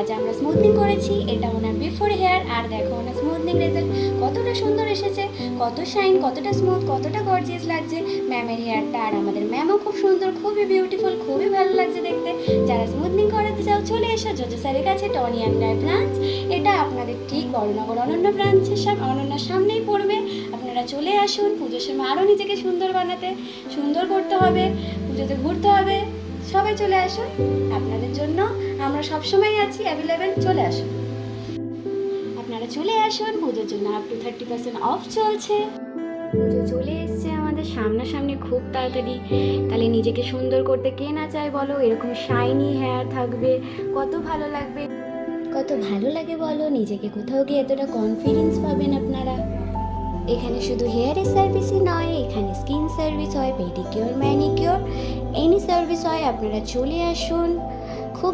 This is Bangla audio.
আজ আমরা স্মুথনিং করেছি। এটা ওনার বিফোর হেয়ার, আর দেখো ওনার স্মুথনিং রেজাল্ট কতটা সুন্দর এসেছে, কত শাইন, কতটা স্মুথ, কতটা গর্জিয়াস লাগছে ম্যামের হেয়ারটা। আর আমাদের ম্যামও খুব সুন্দর, খুবই বিউটিফুল, খুবই ভালো লাগছে দেখতে। যারা স্মুথনিং করাতে চাও চলে এসো জোজো স্যারের কাছে, টনি অ্যান্ড গাই ব্রাঞ্চ। এটা আপনাদের ঠিক বড়নগর অনন্য ব্রাঞ্চের অনন্যার সামনেই পড়বে। আপনারা চলে আসুন। পুজোর সময় আরও নিজেকে সুন্দর বানাতে, সুন্দর করতে হবে, পুজোতে ঘুরতে হবে। সবাই চলে আসুন, আপনাদের জন্য আমরা সবসময় আছি অ্যাভেলেবেল। চলে আসুন, আপনারা চলে আসুন। পুজোর জন্য আপ টু 30% অফ চলছে। পুজো চলে এসছে আমাদের সামনাসামনি খুব তাড়াতাড়ি। তাহলে নিজেকে সুন্দর করতে কে না চায় বলো? এরকম শাইনি হেয়ার থাকবে, কত ভালো লাগবে, কত ভালো লাগে বলো? নিজেকে কোথাও গিয়ে এতটা কনফিডেন্স পাবেন আপনারা। এখানে শুধু হেয়ারের সার্ভিসই নয়, এখানে স্কিন সার্ভিস হয়, পেডিকিওর, ম্যানিকিওর, এনি সার্ভিস হয়। আপনারা চলে আসুন।